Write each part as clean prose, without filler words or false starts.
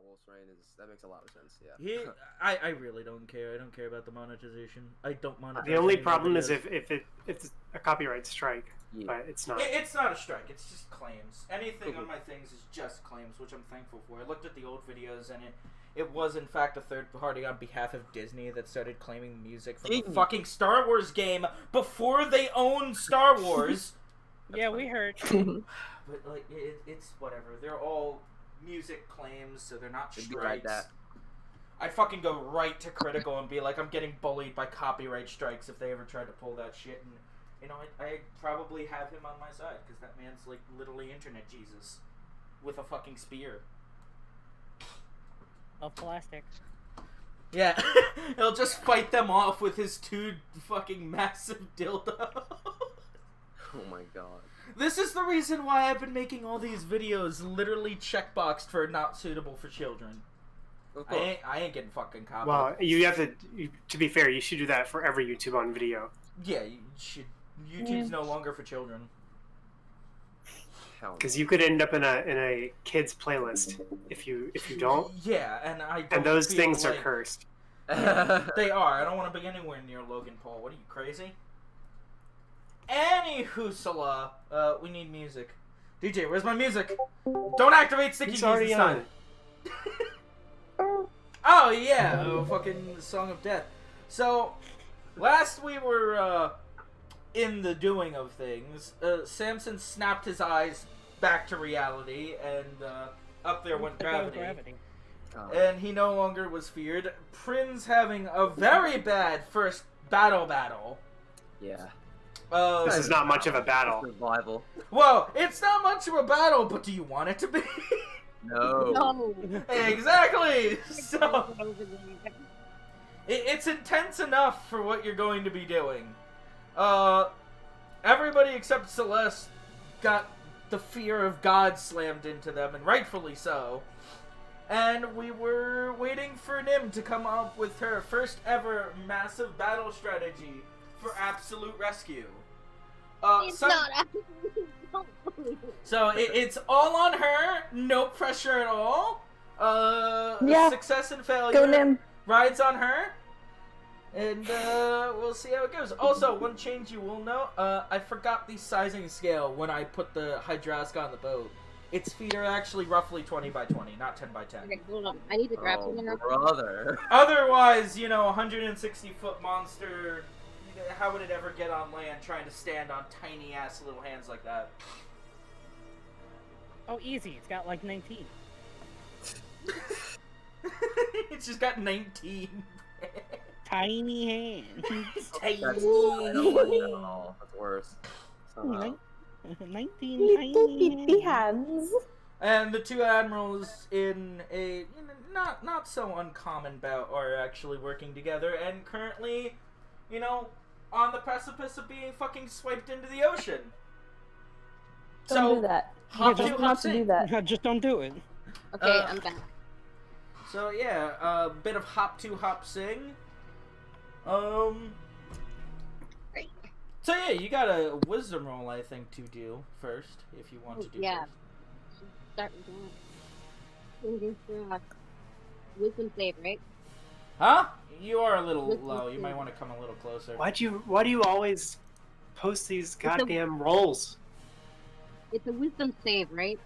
Wolf's Rain that makes a lot of sense. Yeah. I really don't care. I don't care about the monetization. I don't monetize. The only any problem is videos. if it's a copyright strike, but it's not. It's not a strike. It's just claims. Anything on my things is just claims, which I'm thankful for. I looked at the old videos, and it was in fact a third party on behalf of Disney that started claiming music from the fucking Star Wars game before they owned Star Wars. Yeah, we heard. But like, it's whatever. They're all music claims, so they're not strikes. Like that. I'd fucking go right to Critical and be like, I'm getting bullied by copyright strikes if they ever tried to pull that shit. And you know, I probably have him on my side because that man's like literally internet Jesus with a fucking spear. Of plastic. Yeah, he'll just fight them off with his 2 fucking massive dildos. Oh my god. This is the reason why I've been making all these videos literally checkboxed for not suitable for children. I ain't getting fucking copied. Well, you have to be fair, you should do that for every YouTube on video. Yeah, you should. YouTube's no longer for children. Because you could end up in a kids playlist if you don't. Yeah, and I don't and those feel things like... are cursed. Yeah, they are. I don't want to be anywhere near Logan Paul. What are you, crazy? Anywho, we need music. DJ, where's my music? Don't activate sticky keys this time. Oh yeah, fucking Song of Death. So, last we were in the doing of things, Samson snapped his eyes back to reality, and up there went gravity. And he no longer was feared. Prin's having a very bad first battle. Yeah. This is not much of a battle. Survival. Well, it's not much of a battle, but do you want it to be? No. Exactly. So it's intense enough for what you're going to be doing. Everybody except Celeste got the fear of God slammed into them, and rightfully so. And we were waiting for Nim to come up with her first ever massive battle strategy for absolute rescue. It's not absolute. So it's all on her, no pressure at all. Success and failure Go Nim. rides on her. And we'll see how it goes. Also, one change you will note, I forgot the sizing scale when I put the Hydraulic on the boat. Its feet are actually roughly 20 by 20, not 10 by 10. Okay, hold on. I need to grab something real quick. Brother. Otherwise, you know, a 160-foot monster, how would it ever get on land trying to stand on tiny-ass little hands like that? Oh, easy. It's got like 19. It's just got 19. Tiny hands. Tiny. I don't like that at all. That's worse. Somehow. 19 tiny hands. And the 2 admirals in a not so uncommon bout are actually working together and currently, you know, on the precipice of being fucking swiped into the ocean. Don't do that. Hop You to don't hop have to do sing. that. Just don't do it. Okay, I'm back. So yeah, a bit of hop to hop sing. So yeah, you got a wisdom roll, I think, to do first, if you want to do Yeah. first. Start with that. Wisdom save, right? Huh? You are a little Wisdom low. You save. might want to come a little closer. Why do you always post these goddamn rolls? It's a wisdom save, right?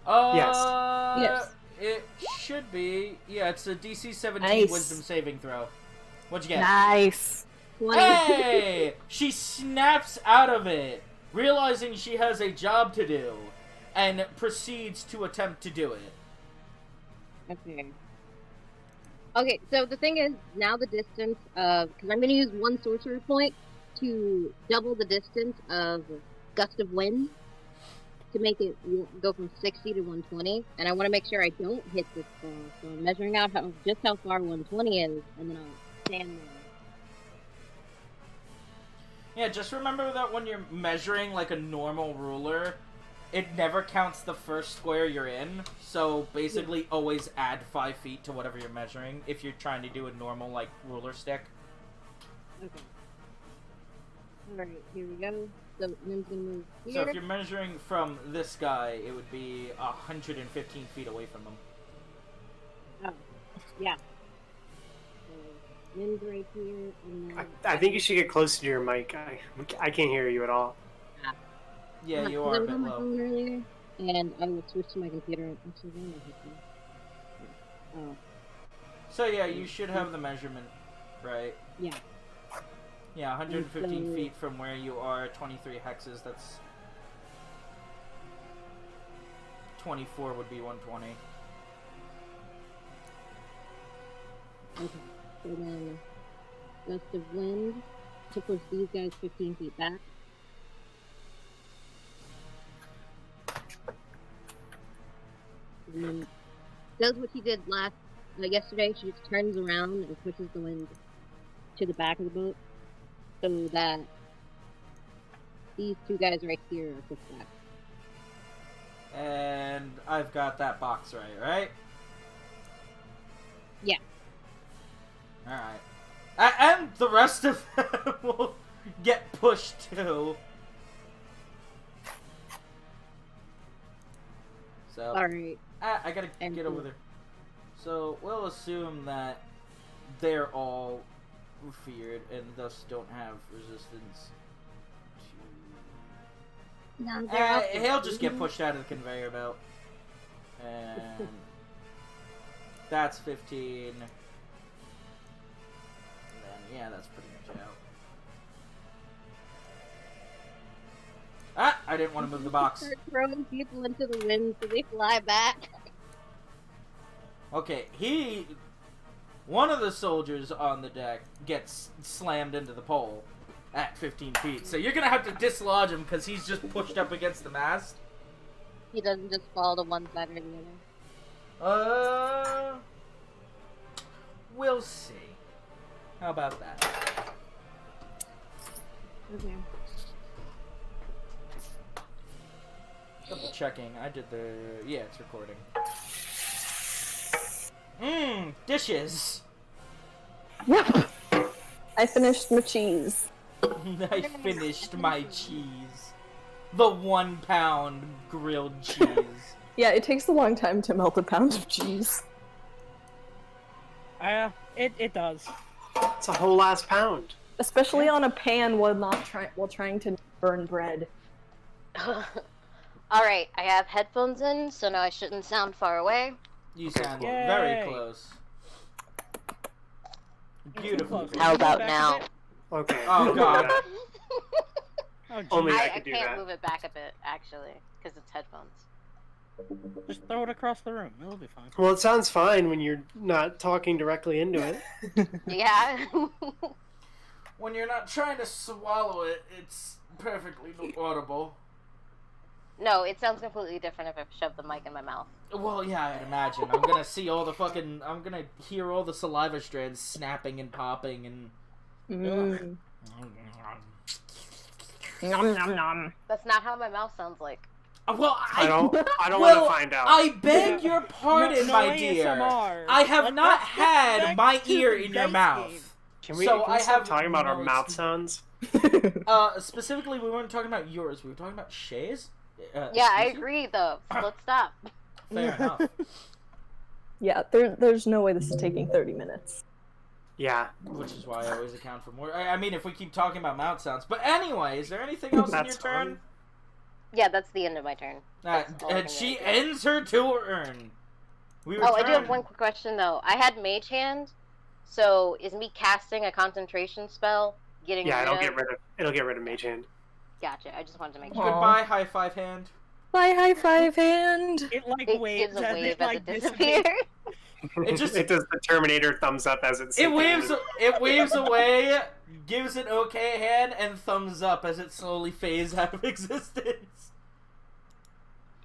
Yes. It should be. Yeah, it's a DC 17 Nice. wisdom saving throw. What'd you get? Nice. 20. Hey! She snaps out of it, realizing she has a job to do, and proceeds to attempt to do it. Okay. Okay, so the thing is, now the distance of... Because I'm going to use 1 sorcery point to double the distance of Gust of Wind to make it go from 60 to 120. And I want to make sure I don't hit this far. So I'm measuring out just how far 120 is, and then I'll stand there. Yeah, just remember that when you're measuring like a normal ruler, it never counts the first square you're in. So basically always add 5 feet to whatever you're measuring if you're trying to do a normal like ruler stick. Okay. Alright, here we go. So Nim's gonna move here. So if you're measuring from this guy, it would be 115 feet away from him. Yeah. So, wind's right here, and then... I think you should get closer to your mic. I can't hear you at all. Yeah, you I are a was bit on my low. phone earlier, and I will switch to my computer. Actually, where am I hitting? Oh, So yeah, you should have the measurement, right? yeah. Yeah, 115 So- feet from where you are, 23 hexes, that's... 24 would be 120. Okay. So then, gust of wind to push these guys 15 feet back. And then does what he did yesterday. She just turns around and pushes the wind to the back of the boat, so that these two guys right here are pushed back. And I've got that box right? Yeah. Alright. And the rest of them will get pushed too. So, Alright. I gotta And get so- over there. So, we'll assume that they're all feared and thus don't have resistance to... No, they're all He'll just get pushed out of the conveyor belt. And... that's 15. And then, yeah, that's pretty much out. Ah! I didn't want to move the box. Start throwing people into the wind so they fly back. Okay, one of the soldiers on the deck gets slammed into the pole at 15 feet. So you're gonna have to dislodge him because he's just pushed up against the mast. He doesn't just fall to one side or the other. We'll see. How about that? Okay. Double checking. I did the... yeah, it's recording. Dishes! Yep. I finished my cheese. I finished my cheese. The 1 pound grilled cheese. Yeah, it takes a long time to melt a pound of cheese. It does. It's a whole last pound. Especially on a pan while trying to burn bread. Alright, I have headphones in, so now I shouldn't sound far away. You sound Yay. very close. Too Beautiful. close. How about Back a now? bit? Okay. Oh, God. Oh, Only geez. I I could do can't that. move it back a bit, actually, because it's headphones. Just throw it across the room. It'll be fine. Well, it sounds fine when you're not talking directly into it. Yeah. When you're not trying to swallow it, it's perfectly audible. No, it sounds completely different if I shove the mic in my mouth. Well, yeah, I'd imagine. I'm gonna see all the fucking... I'm gonna hear all the saliva strands snapping and popping and... Mm. Nom nom nom. That's not how my mouth sounds like. Well, I don't well, want to find out. I beg your pardon, No my dear. ASMR. I have not Let's had back my to ear the in your dice mouth. game. Can we, So can we I stop have talking about our no mouth ex- sounds? Specifically, we weren't talking about yours. We were talking about Shay's. Yeah, I excuse you? agree, though. So let's stop. Fair enough. Yeah, there's no way this is taking 30 minutes. Yeah. Which is why I always account for more. I mean, if we keep talking about mouth sounds. But anyway, is there anything else in your That's turn? fine. Yeah, that's the end of my turn. That's all I And can she really do. ends her turn. We Oh, I do have return. one quick question, though. I had Mage Hand, so is me casting a concentration spell getting Yeah, rid it'll get rid of Mage Hand. Gotcha, I just wanted to make sure. Goodbye, high five hand. Bye, high five hand. It like It waves gives a as wave it as like it disappears. disappears. It just- it does the Terminator thumbs up as it's It waves away, gives an okay hand, and thumbs up as it slowly fades out of existence.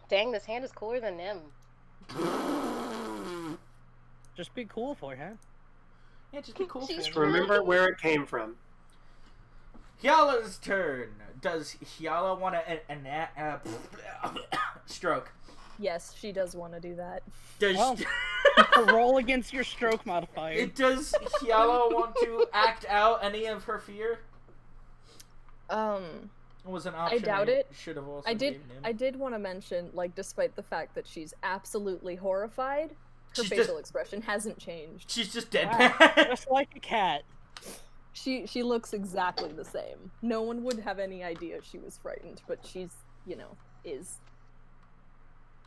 Dang, this hand is cooler than Nim. Just be cool for her. Yeah, just be cool. She's Just remember where it came from. Hyala's turn. Does Hyala want to stroke? Yes, she does want to do that. Does Well, roll against your stroke modifier. does Hyala want to act out any of her fear? It was an option. doubt it. Should have also. I did given him. I did want to mention, like, despite the fact that she's absolutely horrified, Her She's facial expression hasn't changed. She's just Wow, deadpan. just like a cat. She looks exactly the same. No one would have any idea she was frightened, but she's, is.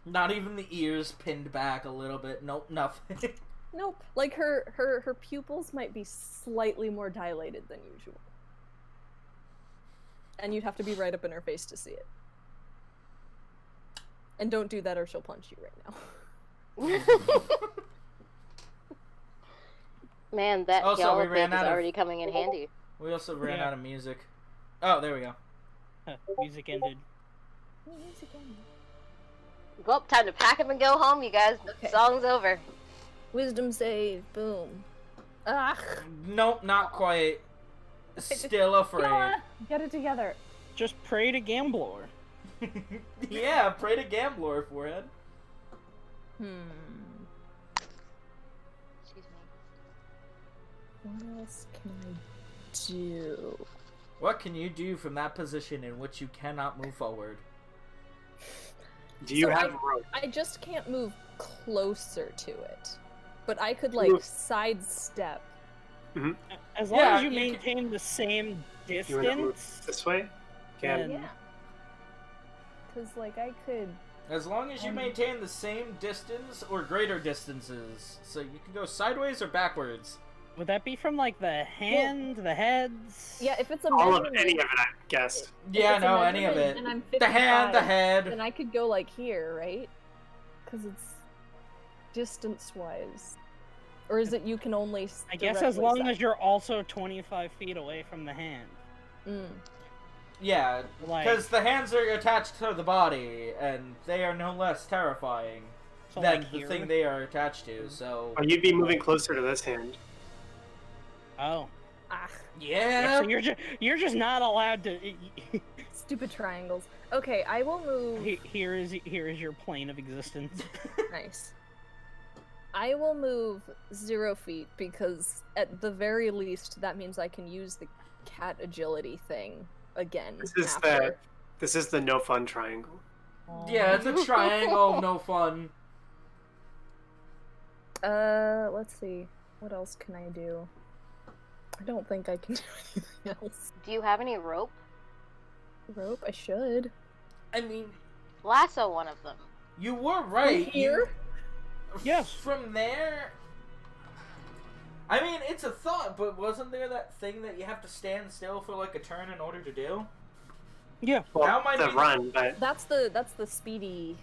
Not even the ears pinned back a little bit. Nope, nothing. Nope. Like her pupils might be slightly more dilated than usual. And you'd have to be right up in her face to see it. And don't do that or she'll punch you right now. Man, that Also, yellow we ran pig is out of- already coming in handy. We also ran Yeah. out of music. Oh, there we go. Music ended. Well, time to pack up and go home, you guys. Okay. Song's over. Wisdom save, boom. Ugh. Nope, not quite. Still afraid. Get it together. Just pray to Gambler. Yeah, pray to Gambler, forehead. Excuse me. What else can I do? What can you do from that position in which you cannot move forward? Do you So have rope? I just can't move closer to it. But I could, Move. sidestep. As long Yeah, as you you maintain the same You wanna move distance. this way? then- Yeah. Yeah. Because, I could... As long as you maintain the same distance or greater distances. So you can go sideways or backwards. Would that be from like the hand, the heads? Yeah, if it's a All of measurement... any of it, I guessed. Yeah, it's a no, any of measurement it. And I'm The hand, the 55, head. then I could go, here, right? Because it's distance-wise. Or is it you can only... I guess as long as you're also 25 feet away from the hand. Yeah, Like, because the hands are attached to the body, and they are no less terrifying so than like the here. thing they are attached to, so... Or you'd be moving closer to this hand. Oh. Ah, Yeah! So you're just not allowed to. stupid triangles. Okay, I will move... Here is your plane of existence. Nice. I will move 0 feet because at the very least that means I can use the cat agility thing again. This is the no fun triangle. Yeah, it's a triangle of no fun. Let's see. What else can I do? I don't think I can do anything else. Do you have any rope? Rope? I should. I mean, Lasso one of them. you were right. From here? Yes. From there... I mean, it's a thought, but wasn't there that thing that you have to stand still for, a turn in order to do? Yeah. Well, Now might the be the- run, but That's the speedy...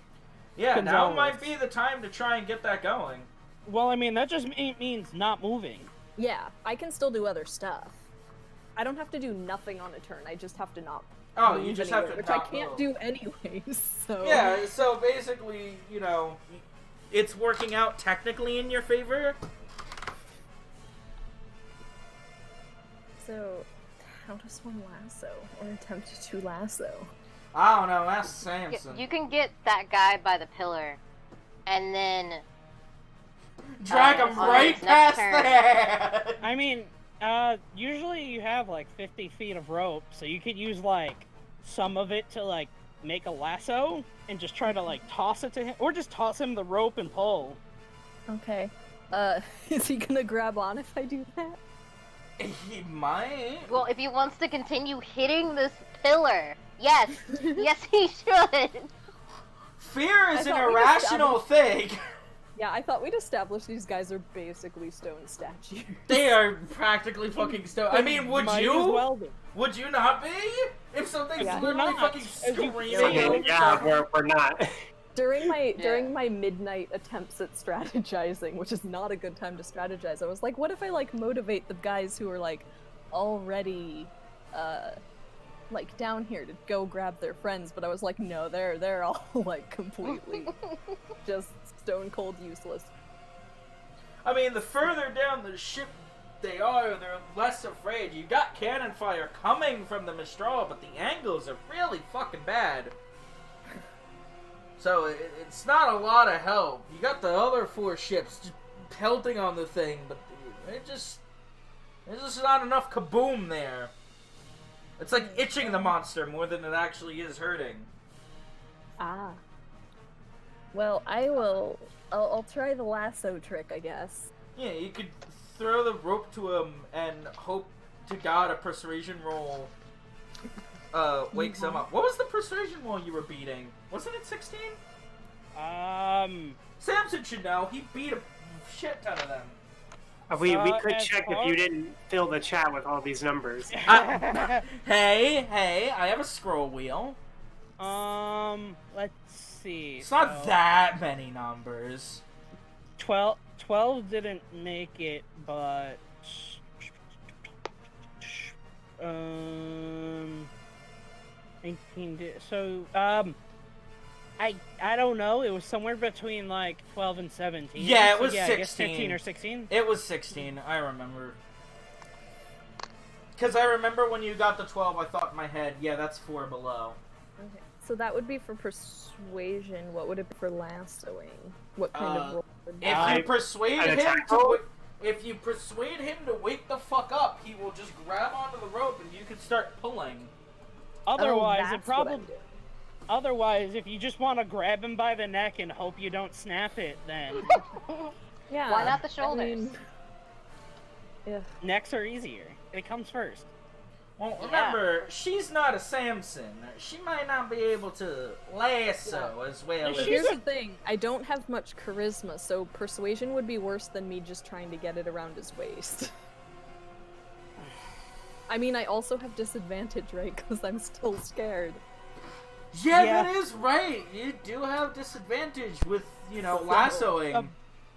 Yeah, now Gonzalez. might be the time to try and get that going. Well, I mean that just means not moving. Yeah, I can still do other stuff. I don't have to do nothing on a turn, I just have to not Oh, move you just have anywhere, to which I not can't move. do anyways, so... Yeah, so basically, it's working out technically in your favor. So, how does one lasso? Or attempt to lasso? I don't know, that's Samson. You can get that guy by the pillar, and then Drag him on right his past next turn. that! I mean, usually you have 50 feet of rope, so you could use some of it to make a lasso and just try to toss it to him, or just toss him the rope and pull. Okay. Is he gonna grab on if I do that? He might. well, if he wants to continue hitting this pillar, yes, yes, he should. Fear is I an thought we irrational thing. Yeah, I thought we'd established these guys are basically stone statues. They are practically fucking stone. I mean, would Might you? as well be. Would you not be? If something's Yeah. literally Not. fucking As you- screaming. yeah, we're not. During my midnight attempts at strategizing, which is not a good time to strategize, I was like, what if I motivate the guys who are already down here to go grab their friends, but I was like, no, they're all completely just stone cold useless. I mean, the further down the ship they are, they're less afraid. You got cannon fire coming from the Mistral, but the angles are really fucking bad. So it's not a lot of help. You got the other 4 ships just pelting on the thing, but there's just not enough kaboom there. It's like itching the monster more than it actually is hurting. Ah. Well, I will I'll try the lasso trick, I guess. Yeah, you could throw the rope to him and hope to God a persuasion roll wakes him up. What was the persuasion roll you were beating? Wasn't it 16? Samson should know. He beat a shit ton of them. We could as check far- if you didn't fill the chat with all these numbers. Hey, I have a scroll wheel. Let's see. It's not that many numbers. 12 didn't make it, but 19 did. So I don't know. It was somewhere between like 12 and 17. Yeah, it So, was I guess 16. 15 or 16. It was 16, I remember. Because I remember when you got the 12, I thought in my head, yeah, that's 4 below. Okay. So that would be for persuasion. What would it be for lassoing? What kind of roll would If that you an persuade him attack to roll? if you persuade him to wake the fuck up, he will just grab onto the rope and you can start pulling. Otherwise, that's it what probably. I'm doing. Otherwise, if you just want to grab him by the neck and hope you don't snap it, then Yeah. Why not the I shoulders? mean, yeah. necks are easier. It comes first. Well, remember, she's not a Samson. She might not be able to lasso as well as... Here's the thing. I don't have much charisma, so persuasion would be worse than me just trying to get it around his waist. I mean, I also have disadvantage, right? Because I'm still scared. Yeah, Yeah. that is right. You do have disadvantage with, lassoing.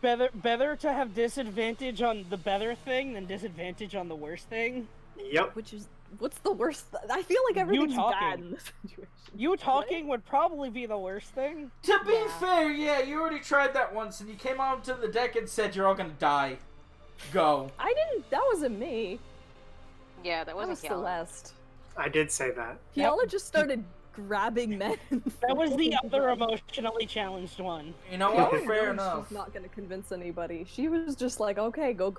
Better to have disadvantage on the better thing than disadvantage on the worst thing. Yep. Which is, what's the worst? I feel like everything's talking. bad in this situation. You talking would probably be the worst thing. To be Yeah. fair, yeah, you already tried that once and you came onto the deck and said you're all gonna die. Go. I didn't. That wasn't me. Yeah, that That wasn't was Kiala. Celeste. I did say that. Kiala just started grabbing men. That was the other emotionally challenged one. You know Kiala what? Fair knows enough. She's not gonna convince anybody. She was just like, okay, go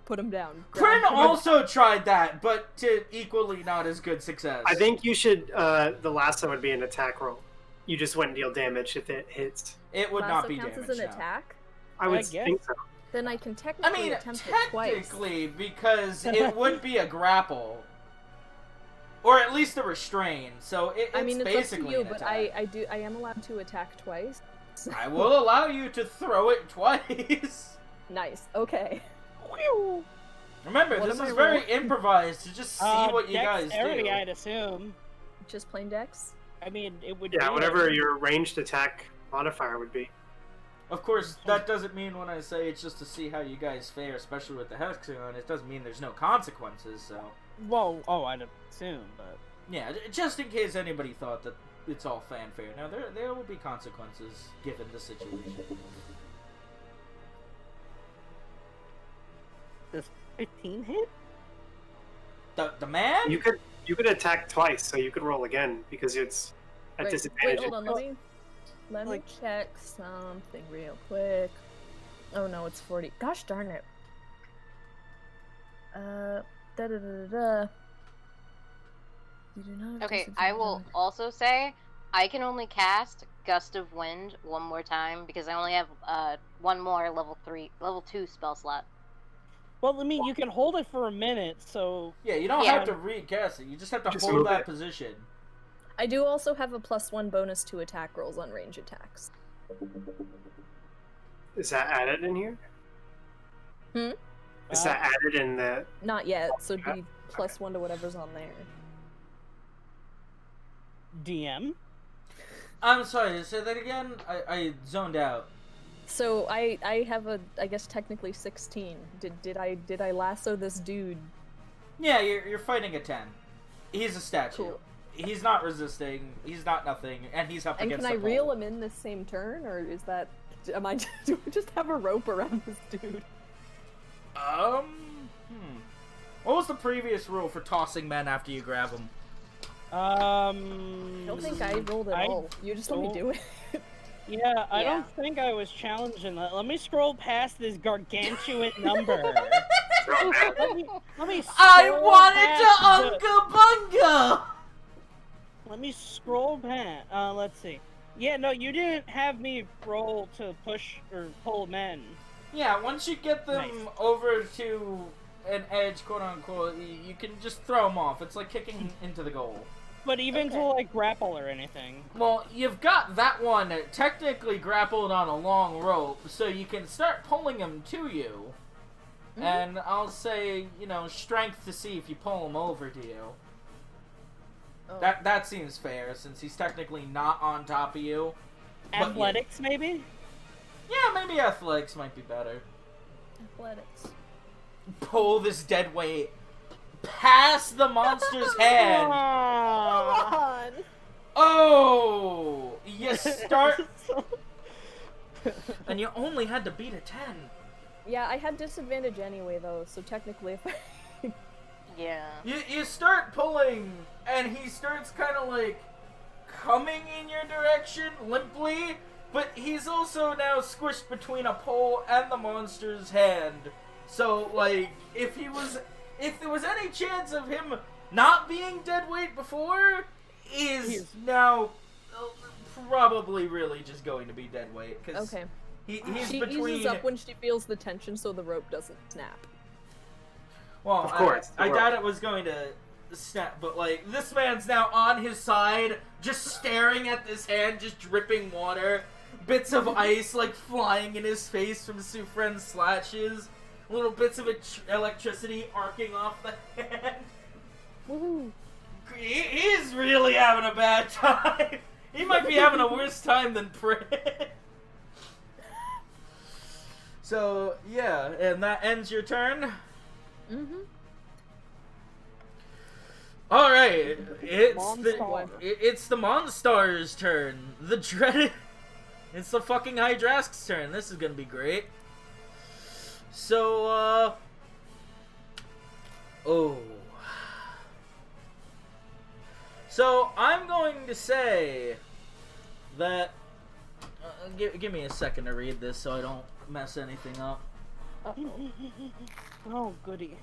put him down. Kryn Grab him. also tried that, but to equally not as good success. I think you should. The lasso would be an attack roll. You just wouldn't deal damage if it hits. it would Lasso not be counts damage. as an no. attack. I would guess. think so. Then I can I technically mean, attempt it twice. technically, because it would be a grapple. Or at least a restrain, so it's I mean, it's up basically to you, an but attack. I am allowed to attack twice. I will allow you to throw it twice. Nice. Okay. Remember, What this am is I very rolling? improvised to just see what you guys Dexterity, do. I'd assume. Just plain dex. I mean, it would. Yeah, be whatever your ranged attack modifier would be. Of course, that doesn't mean when I say it's just to see how you guys fare, especially with the hexagon, it doesn't mean there's no consequences, so... Well, I'd assume, but Yeah, just in case anybody thought that it's all fanfare. Now, there will be consequences given the situation. does 15 hit? The man? You could attack twice, so you could roll again because it's at Wait, disadvantage. hold on. Let me check something real quick. Oh no, it's 40. Gosh darn it. Da da da da da. You do not have Okay, I will disadvantage. also say I can only cast Gust of Wind one more time because I only have one more level 2 spell slot. Well, I mean, you can hold it for a minute, so Yeah, you don't Yeah. have to recast it. You just have to Just hold move that it. position. I do also have a +1 bonus to attack rolls on range attacks. Is that added in here? Hmm? Is that added in the? Not yet, so it'd be +1 to whatever's on there. DM. I'm sorry, say that again? I zoned out. So I have a, I guess technically 16. Did I lasso this dude? Yeah, you're fighting a 10. He's a statue. Cool. He's not resisting, he's not nothing, and he's up And against can I the pole. reel him in this same turn, or is that, do I just have a rope around this dude? What was the previous rule for tossing men after you grab them? I don't think I rolled at I all. You just let me don't- do it. Yeah, I Yeah. don't think I was challenging that. Let me scroll past this gargantuan number. let me I scroll wanted past to Unga Bunga! Let me scroll past. Let's see. Yeah, no, you didn't have me roll to push or pull men. Yeah, once you get them Nice. over to an edge, quote unquote, you can just throw them off. It's like kicking into the goal. But even to Okay. like grapple or anything. Well, you've got that one technically grappled on a long rope, so you can start pulling him to you. Mhm. And I'll say, strength to see if you pull him over to you. Oh. That seems fair, since he's technically not on top of you. But yeah. Athletics, maybe? Yeah, maybe athletics might be better. Athletics. Pull this dead weight past the monster's hand. Come on. Oh! You start... And you only had to beat a 10. Yeah, I had disadvantage anyway, though, so technically if I... Yeah. You start pulling, and he starts kind of like coming in your direction limply, but he's also now squished between a pole and the monster's hand. So, like, if there was any chance of him not being dead weight before, is now probably really just going to be dead weight, because Okay. he's She between... eases up when she feels the tension so the rope doesn't snap. Well, Of course, I the doubt rope. it was going to snap, but like this man's now on his side, just staring at this hand, just dripping water, bits of ice like flying in his face from Sufren's slashes, little bits of electricity arcing off the hand. Woohoo! He's really having a bad time. He might be having a worse time than Pritt. So yeah, and that ends your turn. Mm-hmm. All right, it's Monstar. the Monstar's turn. The dreaded. It's the fucking Hydrask's turn. This is gonna be great. So, oh. So I'm going to say that. Give me a second to read this so I don't mess anything up. Oh, goody.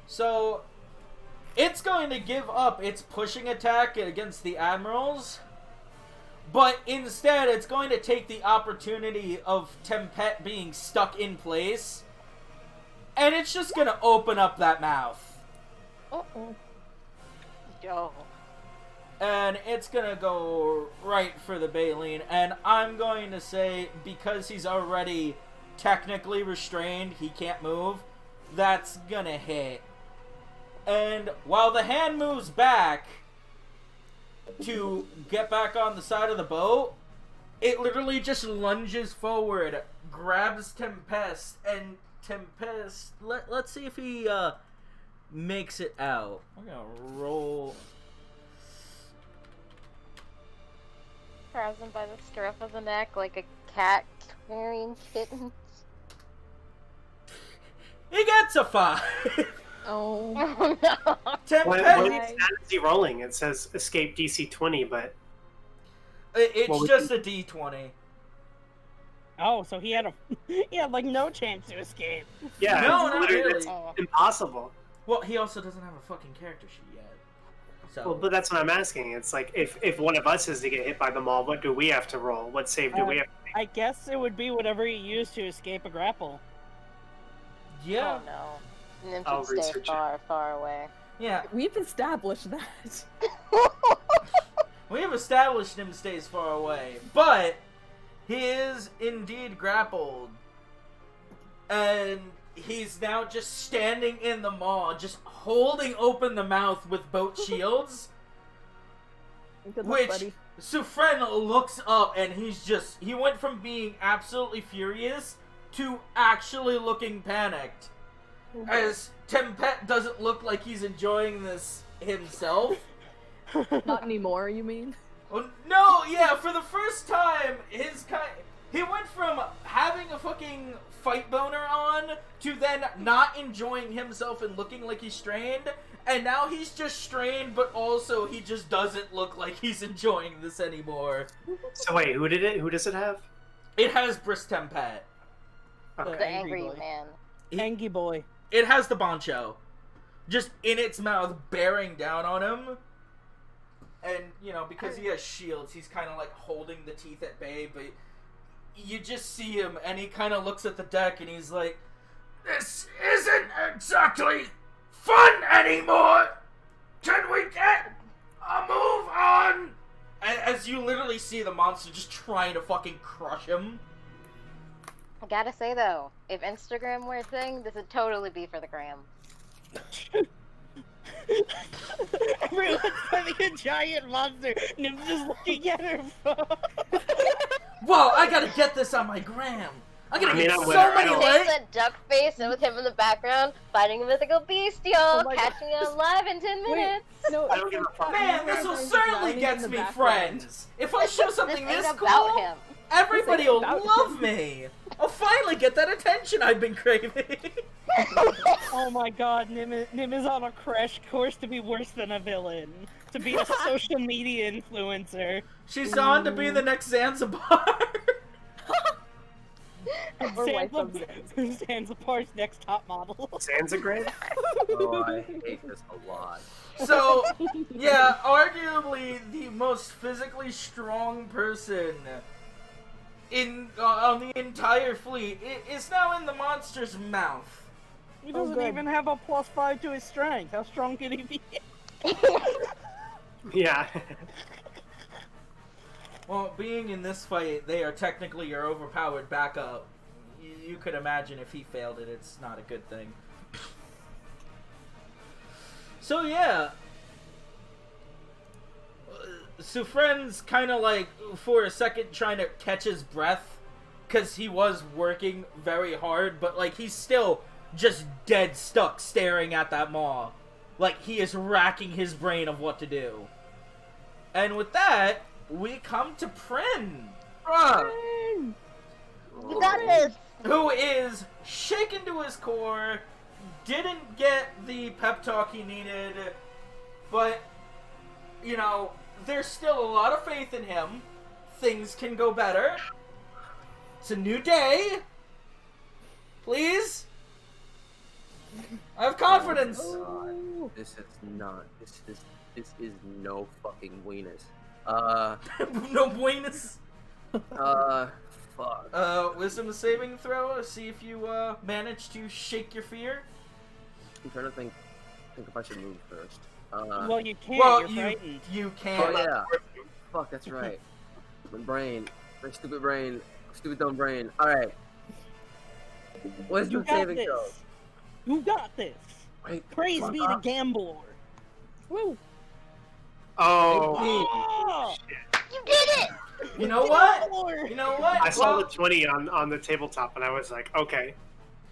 So, it's going to give up its pushing attack against the admirals, but instead it's going to take the opportunity of Tempet being stuck in place, and it's just going to open up that mouth. Uh-oh. Yo. And it's gonna go right for the Baleen, and I'm going to say, because he's already technically restrained, he can't move, that's gonna hit. And while the hand moves back to get back on the side of the boat, it literally just lunges forward, grabs Tempest, and Tempest, let's see if he makes it out. I'm gonna roll... Grabs him by the scruff of the neck like a cat carrying kittens. He gets a 5. Oh. Oh no. What Tempest, Nice. stat is he rolling? It says escape DC 20, but it's What would just a D20. Oh, so he had like no chance to escape. yeah, No, it's not literally really. it's impossible. Well, he also doesn't have a fucking character sheet yet. So, Well, but that's what I'm asking. It's like if one of us is to get hit by the maul, what do we have to roll? What save do we have? I guess it would be whatever you use to escape a grapple. yeah, Oh no. And then I'll should stay research it. far, far away. yeah. We've established that. We have established him stays far away, but he is indeed grappled, and he's now just standing in the maw, just holding open the mouth with both shields. Good luck, Which buddy. Sufren looks up and he went from being absolutely furious to actually looking panicked. As Tempet doesn't look like he's enjoying this himself. Not anymore, you mean? Well, no, yeah, for the first time, he went from having a fucking fight boner on to then not enjoying himself and looking like he's strained, and now he's just strained, but also he just doesn't look like he's enjoying this anymore. So wait, who does it have? It has Briss Tempet. Okay. The angry boy. man. Angry boy. It has the bancho, just in its mouth, bearing down on him. And, you know, because he has shields, he's kind of like holding the teeth at bay, but you just see him, and he kind of looks at the deck, and he's like, "This isn't exactly fun anymore! Can we get a move on?" As you literally see the monster just trying to fucking crush him. I gotta say though, if Instagram were a thing, this would totally be for the gram. Everyone's having a giant monster. Nim's just looking at her phone. Whoa, I gotta get this on my gram. I'm gonna I mean, get I'm so with her. I many don't- Takes likes. that duck face and with him in the background, fighting a mythical beast, y'all, Oh my catching it alive in 10 minutes. No, I don't give a fuck. Man, this will certainly get me friends. If I show something This this ain't cool, about him. everybody This will ain't about love me. I'll finally get that attention I've been craving. Oh my god, Nim is on a crash course to be worse than a villain. To be a social media influencer. She's on to be the next Zanzibar. Or wife of Zanzibar's next top model. Zanzibar? Oh, I hate this a lot. So, yeah, arguably the most physically strong person on the entire fleet is now in the monster's mouth. He doesn't good. even have a +5 to his strength. How strong can he be? Yeah. Well, being in this fight, they are technically your overpowered backup. You could imagine if he failed it, it's not a good thing. So yeah. Sufren's kind of like, for a second, trying to catch his breath. Because he was working very hard, but like he's still just dead stuck staring at that maw. Like he is racking his brain of what to do. And with that, we come to Prin, You got this! who is shaken to his core, didn't get the pep talk he needed, but, you know, there's still a lot of faith in him. Things can go better. It's a new day. Please. I have confidence. God, this is not. This is no fucking weenus. No buenas. Fuck. Wisdom saving throw. See if you manage to shake your fear. I'm trying to think if I should move first. Well, you can't. Well, You're frightened. you Oh can. yeah. Fuck, that's right. My brain, my stupid brain, stupid dumb brain. All right. You Wisdom got saving this. throw. You got this. Wait, Praise fuck be the off. Gambler. Woo. Oh, Oh, You did it! You know what? Gambler! You know what? I saw Well, the 20 on the tabletop, and I was like, okay.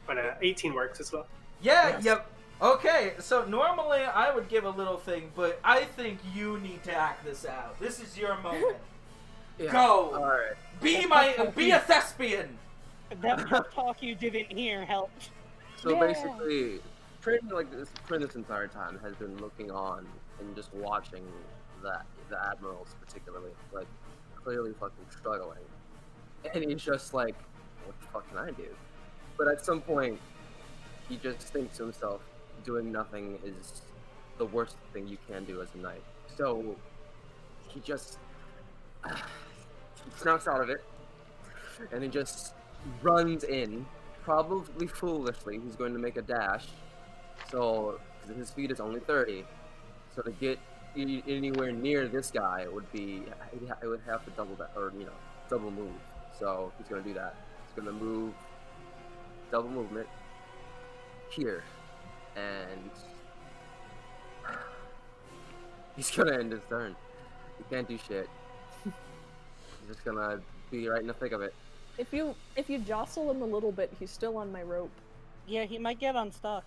But 18 works as well. yeah, Yes. yep. Okay, so normally I would give a little thing, but I think you need to act this out. This is your moment. Yeah. Go. All right. Be a thespian. That pep talk you didn't hear helped. So Yeah. basically, Prin this entire time has been looking on and just watching the admirals, particularly, like clearly fucking struggling, and he's just like, what the fuck can I do? But at some point, he just thinks to himself, doing nothing is the worst thing you can do as a knight. So he just snaps out of it, and he just runs in. Probably foolishly, he's going to make a dash. So 'cause his speed is only 30. So to get anywhere near this guy would be, it would have to double that, or double move. So he's going to do that. He's going to move, double movement here, and he's going to end his turn. He can't do shit. He's just going to be right in the thick of it. If you jostle him a little bit, he's still on my rope. Yeah, he might get unstuck.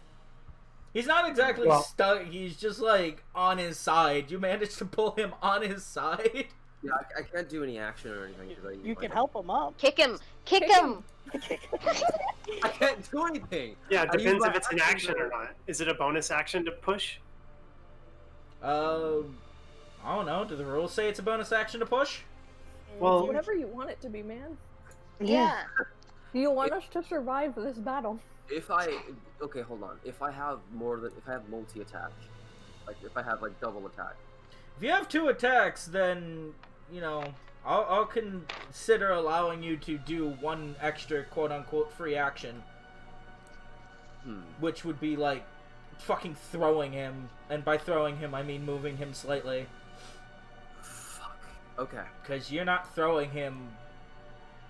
He's not exactly Well- stuck. He's just like on his side. You managed to pull him on his side. Yeah, I can't do any action or anything. 'cause You can help him up. Kick him! Kick him! I can't do anything. Yeah, it I use depends my if it's an action action or though. not. Is it a bonus action to push? I don't know. Do the rules say it's a bonus action to push? Well- Whatever you want it to be, man. Yeah. Do you want us to survive this battle? Okay, hold on. If I have multi-attack, like if I have like double attack. If you have 2 attacks, then I'll consider allowing you to do 1 extra quote-unquote free action, which would be like fucking throwing him, and by throwing him I mean moving him slightly. Fuck. Okay. Because you're not throwing him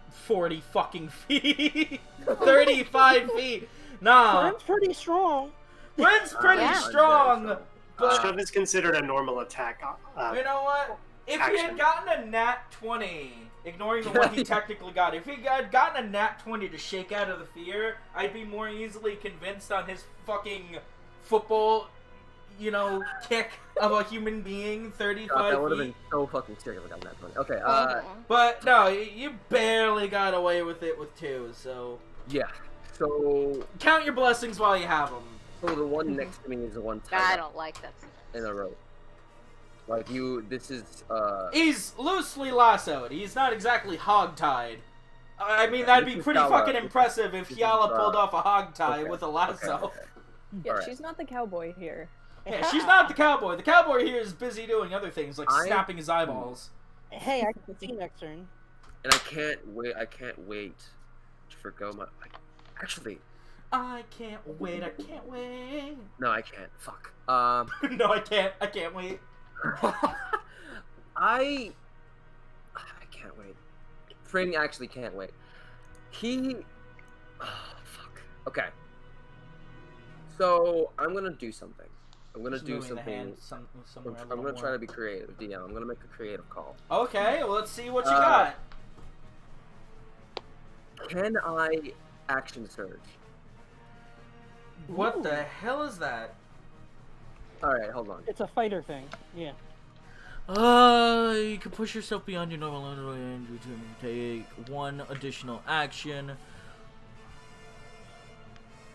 40 fucking feet, 35 feet. Nah. Brent's pretty strong. Brent's pretty Yeah. strong, but Shove is considered a normal attack. you know what? If he had Action. gotten a nat 20, ignoring the one he technically got, if he had gotten a nat 20 to shake out of the fear, I'd be more easily convinced on his fucking football, kick of a human being 35 God, that would have feet. been so fucking sick if I got that 20. Okay, But no, you barely got away with it with 2, so yeah. So count your blessings while you have them. the one next to me is the one I tied up don't like that. in a rope. Like this is He's loosely lassoed. He's not exactly hog-tied. I mean, that'd be This is pretty Yala. fucking impressive if This is, Yala pulled off a hog tie okay, with a lasso. okay. Yeah, Alright. she's not the cowboy here. Yeah, she's not the cowboy. The cowboy here is busy doing other things, like snapping his eyeballs. Hey, I can see next turn. And I can't wait to forgo my. Actually, I can't wait. I can't wait. no, I can't. Fuck. No, I can't. I can't wait. I can't wait. Fring actually can't wait. Fuck. Okay. So I'm gonna do something. I'm gonna Just do moving the something. hand somewhere a I'm little gonna try more. to be creative, DM. I'm gonna make a creative call. Okay, well, let's see what you Uh, got. Can I action surge? What the hell is that? All right, hold on. It's a fighter thing. Yeah. You can push yourself beyond your normal range to take 1 additional action.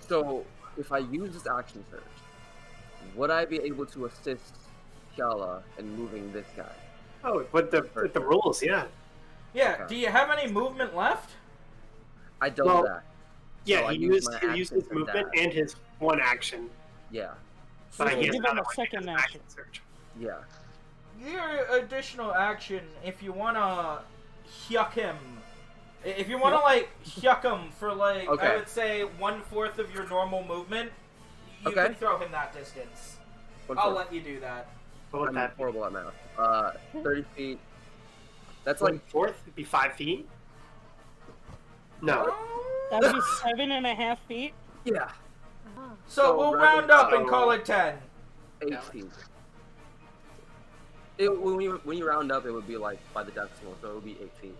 So if I use this action surge, would I be able to assist Kiala in moving this guy? Oh, with the rules, yeah. Yeah, Okay. do you have any movement left? I double Well, that. Yeah, I he use used my he used action his for movement dash. and his 1 action, Yeah, but So he has give him another a one second because of action. search. yeah. Your additional action, if you wanna yuck him, if you wanna like yuck him for like, Okay. I would say 1/4 of your normal movement, you Okay. can throw him that distance. One I'll fourth. let you do that. What would I'm that be? horrible at math. 30 feet. That's Like like 4th? It'd be 5 feet? No. That'd be 7.5 feet. yeah, So So we'll rather- round up and so- call it 10. 8 Yeah. feet. When you round up, it would be like by the decimal, so it would be 8 feet.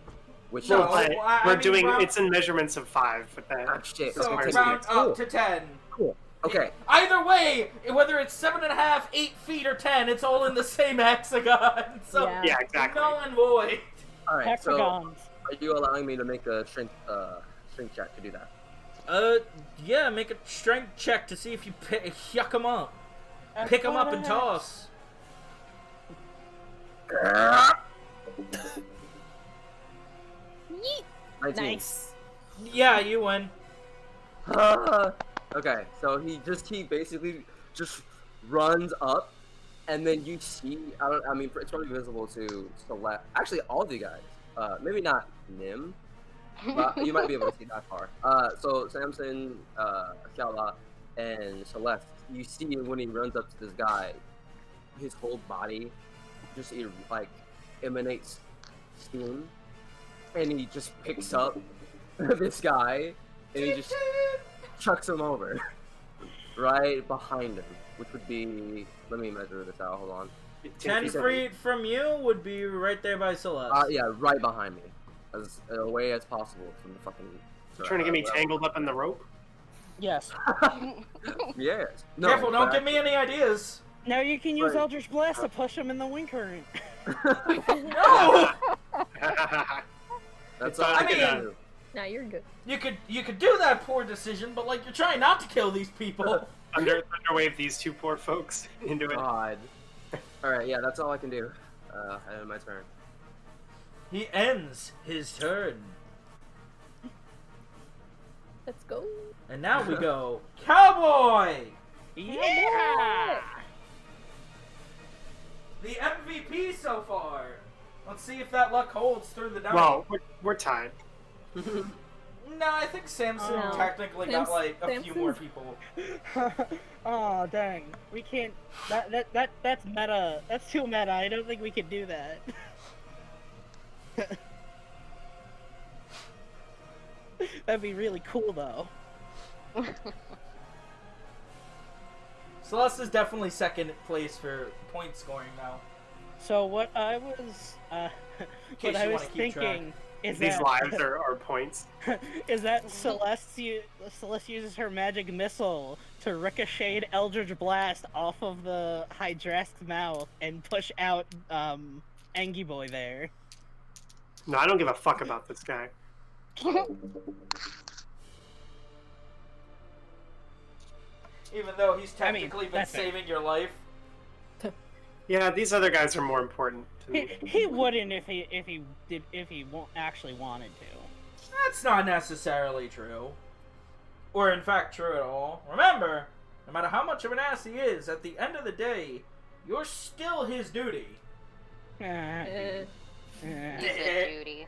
Which No, is But I we're mean, doing round- it's in measurements of 5 with that. ah, shit. So okay, round cool. up to 10. Cool. Okay. Either way, whether it's 7.5, 8 feet, or 10, it's all in the same hexagon. So Yeah. Yeah, exactly. null and void. All right. So Hexagons. are you allowing me to make a strength check to do that? Yeah, make a strength check to see if you yuck them up. Pick them up and toss. Yeet. 19. Nice. Yeah, you win. Okay, so he basically just runs up, and then you see. I mean, it's probably visible to Celeste. Actually, all of you guys. Maybe not Nim, but you might be able to see that far. So Samson, Kiala, and Celeste. You see when he runs up to this guy, his whole body just like emanates steam, and he just picks up this guy, and he just chucks him over right behind him, which would be, let me measure this out, hold on. 10 feet from you would be right there by Celeste. Yeah, right behind me, as away as possible from the fucking Trying to get me tangled up in the rope? Yes. Yes. No, Careful, don't but give me any ideas. Now you can use Right. Eldritch Blast to push him in the wind current. No! That's It's all all I I can mean- do. Now you're good. You could do that poor decision, but like you're trying not to kill these people. Thunderwave these 2 poor folks into it. God. Alright, yeah, that's all I can do. I end my turn. He ends his turn. Let's go. And now we go Cowboy! Yeah! The MVP so far. Let's see if that luck holds through the night. Well, we're tied. No, I think Samson No. technically got like a few more Samson's- people. Oh dang, we can't. That's meta. That's too meta. I don't think we can do that. That'd be really cool though. Celeste is definitely second place for point scoring now. So what I was, case what I you was wanna keep track. thinking is These that lives are points. is that Celeste uses her magic missile to ricochet Eldritch Blast off of the Hydrask's mouth and push out Angie Boy there. No, I don't give a fuck about this guy. Even though he's I mean, technically been that's fair. saving your life. Yeah, these other guys are more important to me. He wouldn't if he actually wanted to. That's not necessarily true. Or in fact true at all. Remember, no matter how much of an ass he is, at the end of the day, you're still his duty. Use Eh. it, Judy.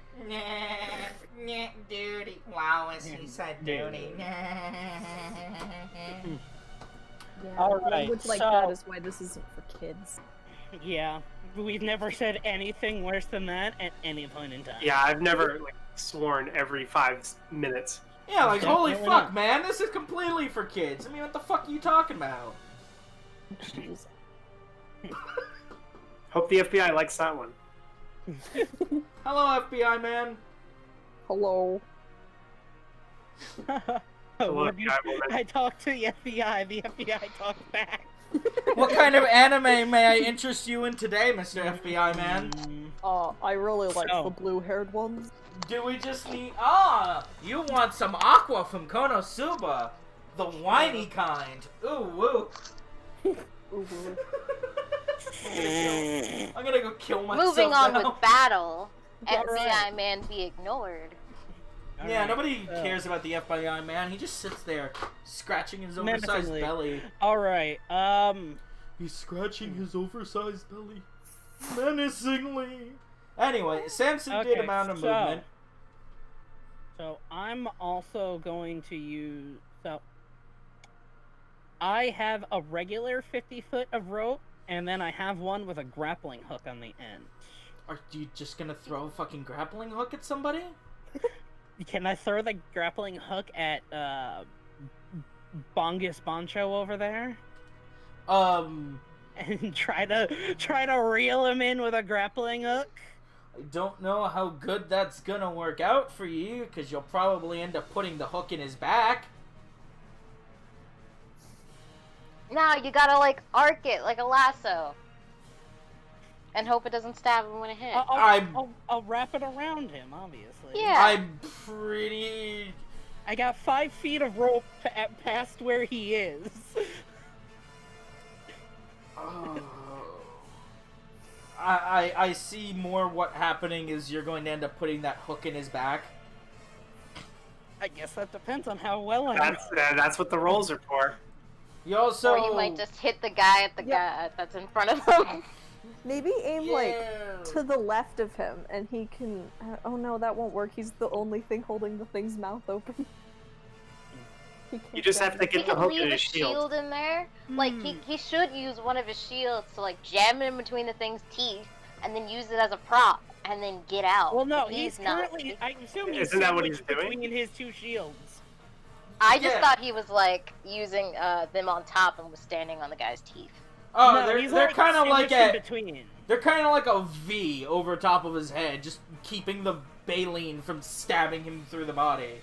Duty. Wow, as he said duty. Yeah, Alright, language like so- that is why this isn't for kids. Yeah, we've never said anything worse than that at any point in time. Yeah, I've never like sworn every 5 minutes. Yeah, like, holy Definitely fuck, not. man, this is completely for kids. I mean, what the fuck are you talking about? Jeez. Hope the FBI likes that one. Hello, FBI man. Hello. Hello, What do you- FBI woman. I talked to the FBI talked back. What kind of anime may I interest you in today, Mr. FBI man? I really like So- the blue-haired ones. Do we just need... you want some aqua from Konosuba. The whiny kind. Ooh, woo. I'm gonna go kill myself Moving on now. with battle. All FBI right. man be ignored. Yeah, Alright, nobody so- cares about the FBI man. He just sits there, scratching his oversized Menacingly. belly. Alright, He's scratching his oversized belly. Menacingly. Anyway, Samson did Okay, amount of so- movement. So I'm also going to use. So I have a regular 50 foot of rope, and then I have one with a grappling hook on the end. Are you just gonna throw a fucking grappling hook at somebody? Can I throw the grappling hook at Bongus Boncho over there and try to reel him in with a grappling hook? I don't know how good that's gonna work out for you, because you'll probably end up putting the hook in his back. No, you gotta like arc it like a lasso. And hope it doesn't stab him when it hits. I'll wrap it around him, obviously. Yeah. I'm pretty... I got 5 feet of rope past where he is. Oh. I see more what happening is you're going to end up putting that hook in his back. I guess that depends on how well I That's what the rolls are for. You also... Or you might just hit the guy at the Yeah. guy that's in front of him. Maybe aim like to the left of him, and he can. Oh no, that won't work. He's the only thing holding the thing's mouth open. He can't You just have to He get the could hook leave in a his shield. shield in there. Like he should use one of his shields to like jam it in between the thing's teeth, and then use it as a prop, and then get out. Well, no, But he's not. currently. I assume he's Isn't that what he's sandwiched doing? between his 2 shields. I just Yeah. thought he was like using them on top and was standing on the guy's teeth. Oh, No, they're he's kind of like sandwiched in a... between. They're kind of like a V over top of his head, just keeping the baleen from stabbing him through the body.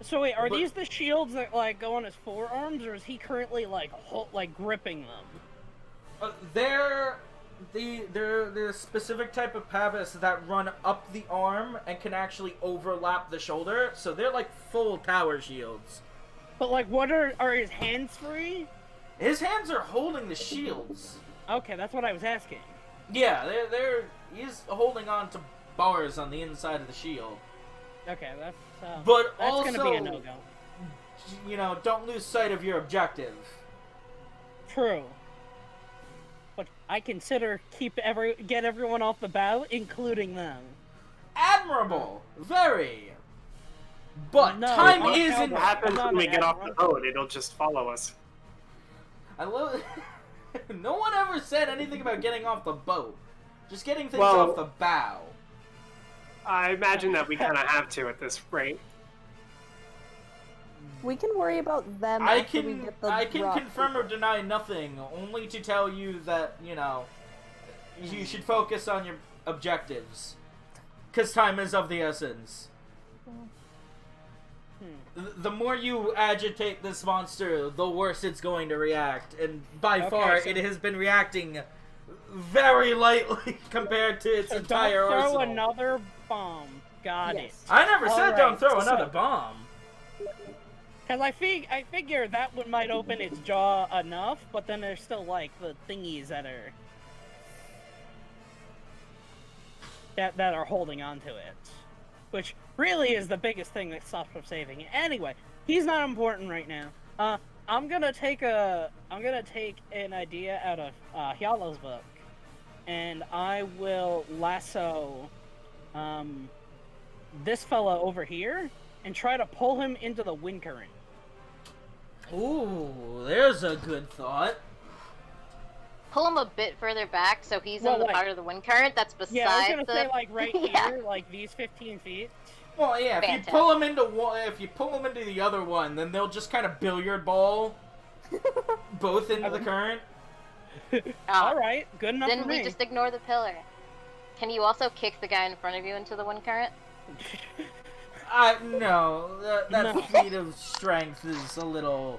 So wait, are But- these the shields that like go on his forearms, or is he currently like gripping them? They're the specific type of pabas that run up the arm and can actually overlap the shoulder, so they're like full tower shields. But like, what are his hands free? His hands are holding the shields. Okay, that's what I was asking. Yeah, he's holding on to bars on the inside of the shield. Okay, So But that's also, gonna be a no-go. you know, don't lose sight of your objective. True. But I consider get everyone off the bow, including them. Admirable, very. But No, time I'm isn't. What happens I'm when not we an get off the admiral. boat? It'll just follow us. I love. No one ever said anything about getting off the boat. Just getting things Well- off the bow. I imagine that we kind of have to at this rate. We can worry about them I after we can get the rock confirm or people. deny nothing, only to tell you that, you know, you should focus on your objectives. Because time is of the essence. The more you agitate this monster, the worse it's going to react. And by Okay, far, so- it has been reacting very lightly compared to its So entire don't throw arsenal. another bomb. Got Yes. I never said Alright, don't throw so- another bomb. it. Because I figure that one might open its jaw enough, but then there's still like the thingies that are holding on to it, which really is the biggest thing that stops from saving it. Anyway, he's not important right now. I'm gonna take an idea out of Hyalo's book, and I will lasso this fella over here and try to pull him into the wind current. Ooh, there's a good thought. Pull him a bit further back so he's Well, in the like- part of the wind current that's beside Yeah, I was gonna the. say like right Yeah. here, like these 15 feet. Well, yeah, if Fantastic. you pull them into one, if you pull them into the other one, then they'll just kind of billiard ball both into the current. Ah, All right, good enough Then for we me. just ignore the pillar. Can you also kick the guy in front of you into the wind current? No, that No. feat of strength is a little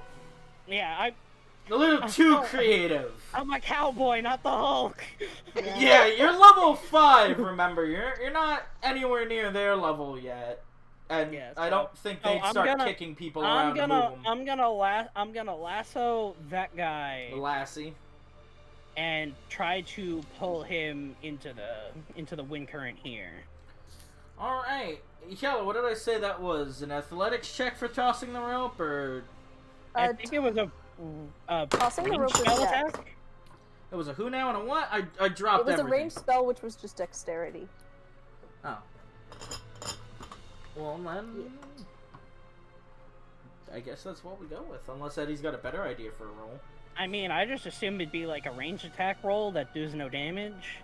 Yeah, too creative. I'm a cowboy, not the Hulk. Yeah, you're level 5. Remember, you're not anywhere near their level yet, and Yeah, I so- don't think so they'd I'm start gonna- kicking people around to move them. I'm gonna lasso that guy Lassie. and try to pull him into the wind current here. All right, Yellow. What did I say that was? An athletics check for tossing the rope, or I think it was a tossing the range rope was spell dex. attack. it was a who now and a what? I dropped It was a everything. ranged spell, which was just dexterity. Oh. Well then, I guess that's what we go with, unless Eddie's got a better idea for a roll. I mean, I just assumed it'd be like a ranged attack roll that does no damage.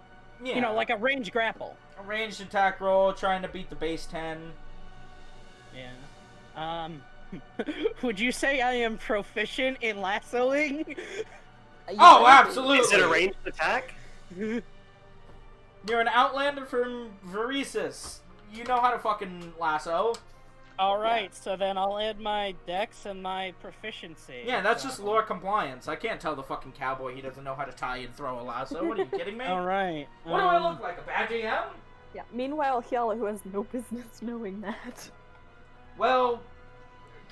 Yeah. You know, like a ranged grapple. a ranged attack roll, trying to beat the base 10. Yeah. Would you say I am proficient in lassoing? You Oh, might be. absolutely. Is it a ranged attack? You're an outlander from Varesis. You know how to fucking lasso. Alright, so then I'll add my dex and my proficiency. Yeah, that's So- just lore compliance. I can't tell the fucking cowboy he doesn't know how to tie and throw a lasso. What are you kidding me? Alright. What do I look like, a bad GM? Yeah. Meanwhile, Hyala, who has no business knowing that. Well,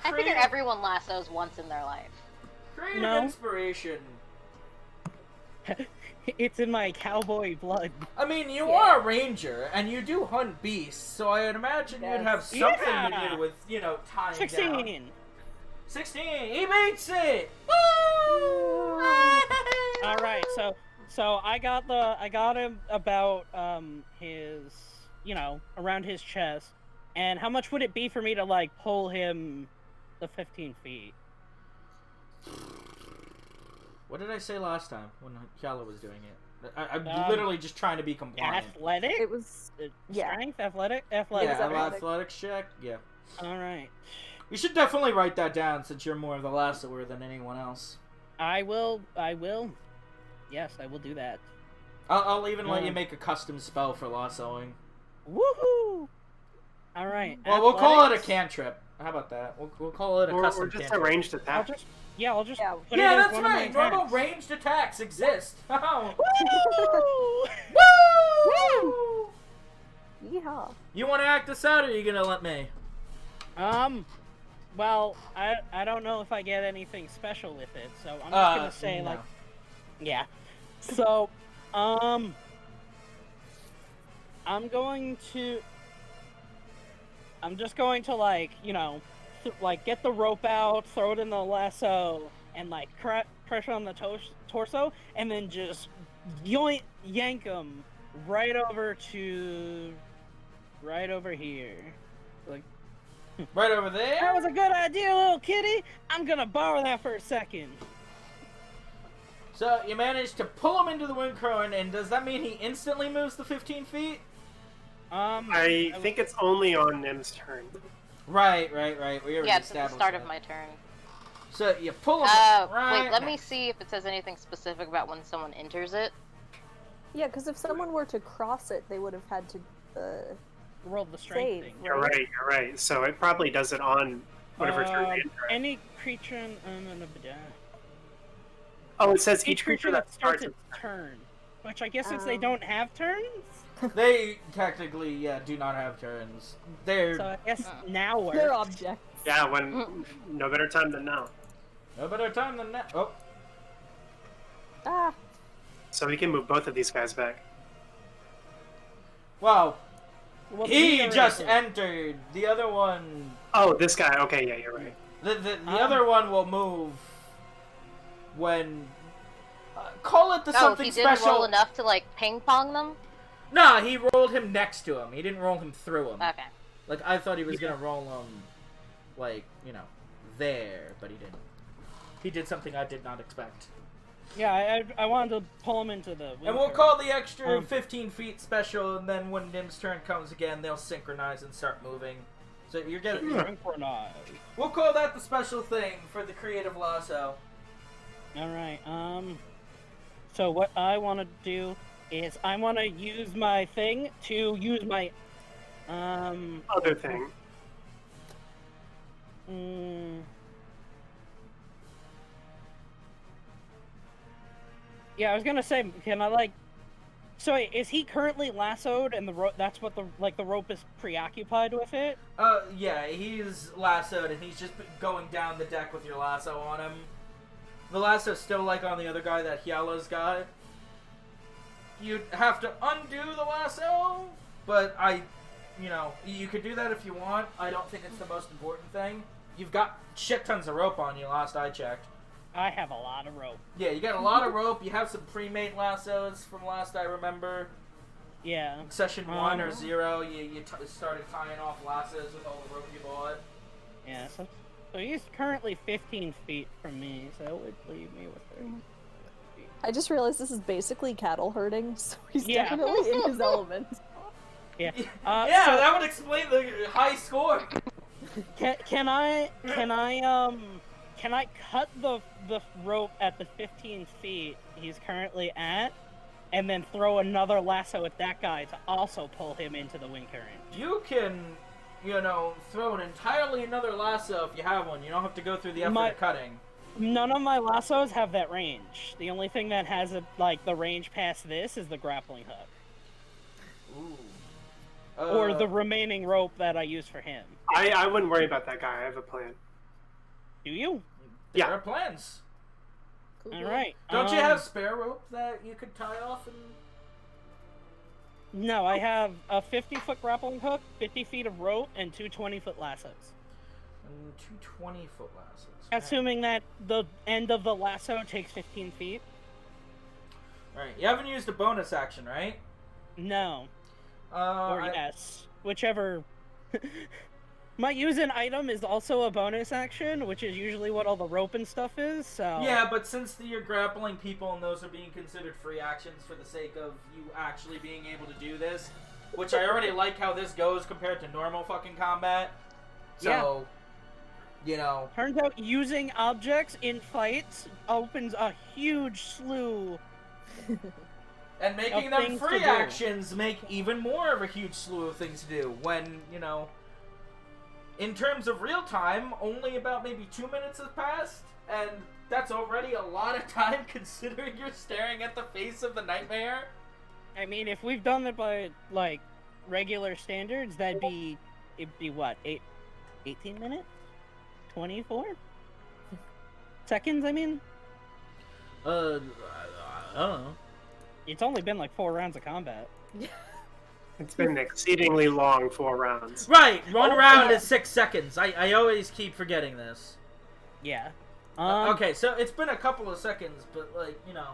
I figure creative- everyone lassos once in their life. creative No. inspiration. It's in my cowboy blood. I mean, you Yeah. are a ranger, and you do hunt beasts, so I'd imagine you'd have Yes. something Yeah. to do with, you know, tying 16! down. 16! He beats it! Woo! Alright, so I got him about his, you know, around his chest. And how much would it be for me to like pull him the 15 feet? What did I say last time when Hyala was doing it? I'm Um, literally just trying to be compliant. Athletic? It was yeah. Strength? Athletic? Yeah, Athletic. was athletic. athletics check. Yeah, Alright. you should definitely write that down since you're more of the lassoer than anyone else. I will. Yes, I will do that. I'll even let you Yeah. make a custom spell for lassoing. Woohoo! Alright. Well, we'll call it a athletics. cantrip. How about that? We'll call it a Or custom just a cantrip. ranged I'll attack? just Yeah. put it Yeah, as that's one of my right. Normal attacks. ranged attacks exist. Oh. Woo! Woo! Yeehaw. You want to act this out, or are you gonna let me? Well, I don't know if I get anything special with it, so I'm just gonna say no. like, yeah. So, I'm going to. I'm just going to like, like get the rope out, throw it in the lasso, and like pressure on the torso, and then just yank him right over here. Like, Right over there. that was a good idea, little kitty. I'm gonna borrow that for a second. So you managed to pull him into the wind current, and does that mean he instantly moves the 15 feet? I think it's only on Nim's turn. Right. We already Yeah, it's at the established start that. of my turn. So you pull him. right. Wait, let me see if it says anything specific about when someone enters it. Yeah, because if someone were to cross it, they would have had to Roll the strength save. thing. You're right. So it probably does it on whatever turn they enter. Any creature. Oh, it says Each creature that starts its turn. Which I guess since they don't have turns. They technically, do not have turns. They're So I guess now works. They're objects. Yeah, when no better time than now. no better time than that. Oh, Ah, So we can move both of these guys back. wow. Well, He already just did. entered. The other one. Oh, this guy. Okay, yeah, you're right. The other one will move when. Call it the something he didn't special. roll enough to like ping pong them. Nah, he rolled him next to him. He didn't roll him through him. Okay. Like, I thought he was gonna roll him, like, there, but he didn't. He did something I did not expect. Yeah, I wanted to pull him into the. And we'll call the extra 15 feet special, and then when Nim's turn comes again, they'll synchronize and start moving. So you're getting. Synchronize. We'll call that the special thing for the creative lasso. All right. So what I want to do is I want to use my thing to use my Other thing. Yeah, I was gonna say, can I like? So wait, is he currently lassoed and the rope? That's what the rope is preoccupied with it. Yeah, he's lassoed, and he's just going down the deck with your lasso on him. The lasso's still like on the other guy that Hyala's got. You'd have to undo the lasso, but you could do that if you want. I don't think it's the most important thing. You've got shit tons of rope on you, last I checked. I have a lot of rope. Yeah, you got a lot of rope. You have some pre-made lassos from last I remember. Yeah. Session 1 or 0, you started tying off lassos with all the rope you bought. Yeah. So he's currently 15 feet from me, so it would leave me with 30. I just realized this is basically cattle herding, so he's Yeah. definitely in his element. Yeah. Yeah, so that would explain the high score. Can I cut the rope at the 15 feet he's currently at, and then throw another lasso at that guy to also pull him into the wind current? You can, throw an entirely another lasso if you have one. You don't have to go through the effort of cutting. None of my lassos have that range. The only thing that has the range past this is the grappling hook. Ooh. Or the remaining rope that I use for him. I wouldn't worry about that guy. I have a plan. Do you? There Yeah. are plans. All right. Don't you have spare rope that you could tie off and... No, I have a 50-foot grappling hook, 50 feet of rope, and two 20-foot lassos. And 2 20-foot lassos. Assuming that the end of the lasso takes 15 feet. Alright, you haven't used a bonus action, right? No. Or yes. Whichever. My use an item is also a bonus action, which is usually what all the rope and stuff is, so... Yeah, but since you're grappling people and those are being considered free actions for the sake of you actually being able to do this, which I already like how this goes compared to normal fucking combat. So, Turns out using objects in fights opens a huge slew. And making of them things free to do. actions make even more of a huge slew of things to do when, in terms of real time, only about maybe 2 minutes has passed, and that's already a lot of time considering you're staring at the face of the nightmare. I mean, if we've done it by, regular standards, it'd be what, 18 minutes? 24? Seconds, I mean? I don't know. It's only been 4 rounds of combat. It's been an exceedingly long 4 rounds. Right, one Oh, round yeah. is 6 seconds. I always keep forgetting this. Yeah. Okay, so it's been a couple of seconds, but like, you know,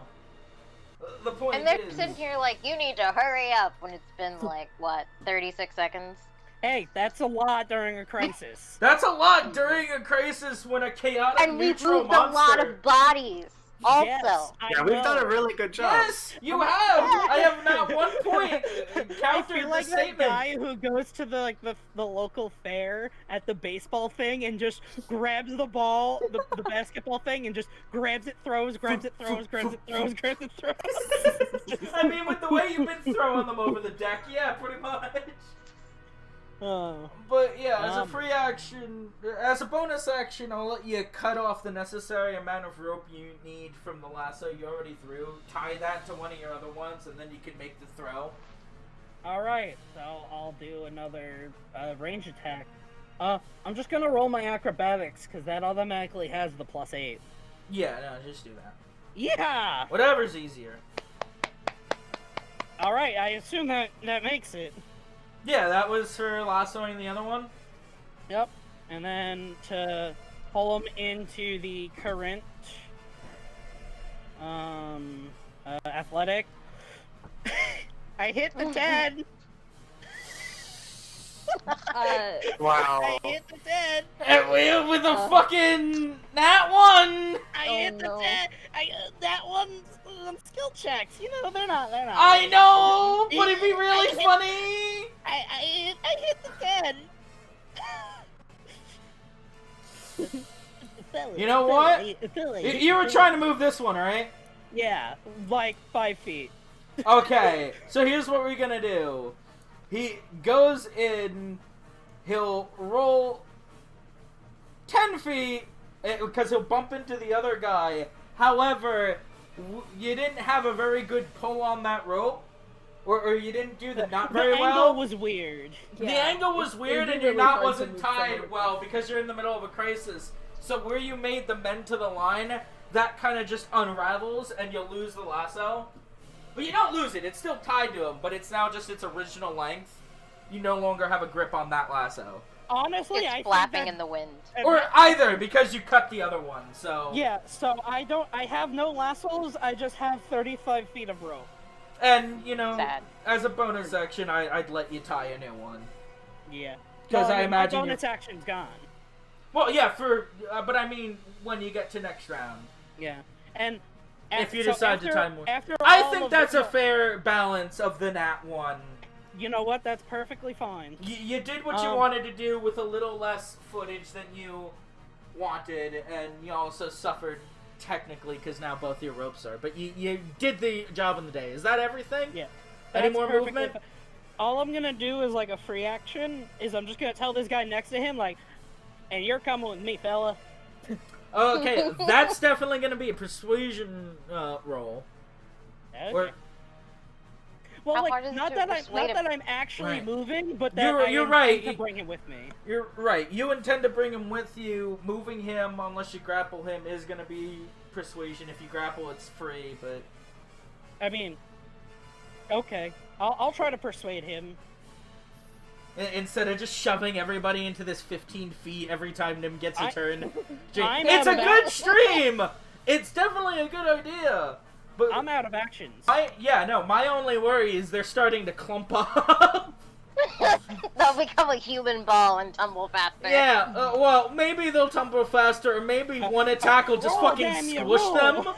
the point And they're is... sitting here like, you need to hurry up when it's been like, what, 36 seconds? Hey, that's a lot during a crisis. That's a lot during a crisis when a chaotic And we've neutral moved monster... a lot of bodies, also. Yes, I Yeah, we've know. done a really good job. Yes, you have! I have not one point I countered feel the like that statement. guy who goes to the local fair at the baseball thing and just grabs the ball, the basketball thing, and just grabs it, throws, grabs it, throws, grabs it, throws, grabs it, throws. I mean, with the way you've been throwing them over the deck, yeah, pretty much. Oh. But yeah, as a Um. free action, as a bonus action, I'll let you cut off the necessary amount of rope you need from the lasso you already threw, tie that to one of your other ones, and then you can make the throw. Alright, so I'll do another range attack. I'm just gonna roll my acrobatics, because that automatically has the +8. Yeah, no, just do that. Yeah! Whatever's easier. Alright, I assume that makes it. Yeah, that was for lassoing the other one. Yep. And then to pull him into the current athletic. I hit the 10. Wow. I hit the 10. And with a fucking nat 1. I Oh, hit the no. 10. That one's on skill checks. You know, they're not. I know, but it'd be really funny. I hit the 10. You know what? You were trying to move this one, right? Yeah, like 5 feet. Okay, so here's what we're gonna do. He goes in, he'll roll 10 feet, because he'll bump into the other guy. However, you didn't have a very good pull on that rope, or you didn't do the knot very the well. angle was weird. The angle was weird, and your knot wasn't tied well because you're in the middle of a crisis. So where you made the men to the line, that kind of just unravels, and you'll lose the lasso. But you don't lose it; it's still tied to him, but it's now just its original length. You no longer have a grip on that lasso. Honestly, I It's flapping think in the wind. Or either, because you cut the other one, so... Yeah, so I have no lassos, I just have 35 feet of rope. And, you know, Sad. as a bonus action, I'd let you tie a new one. Yeah. Because I my imagine bonus action's gone. Well, yeah, but I mean, when you get to next round. Yeah. And If you so decide to after- time one. after I all think of that's the- a fair balance of the nat 1. You know what? That's perfectly fine. You did what you wanted to do with a little less footage than you wanted, and you also suffered technically because now both your ropes are. But you did the job in the day. Is that everything? Yeah. Any That's more perfectly movement? fi- All I'm gonna do is like a free action. Is I'm just gonna tell this guy next to him like, "And you're coming with me, fella." Okay, that's definitely going to be a persuasion roll. Okay. Or, Well, How like hard is it not to that persuade him? I'm actually Right. moving, but that You're- I you're intend right. to bring him with me. You're right. You intend to bring him with you. Moving him, unless you grapple him, is going to be persuasion. If you grapple, it's free, but... I mean, okay, I'll try to persuade him. Instead of just shoving everybody into this 15 feet every time Nim gets a turn. I'm It's out a of good action. stream! It's definitely a good idea. But I'm out of actions. my only worry is they're starting to clump up. They'll become a human ball and tumble faster. Yeah, well, maybe they'll tumble faster, or maybe one attack will just Roll, fucking damn you, squish roll. them.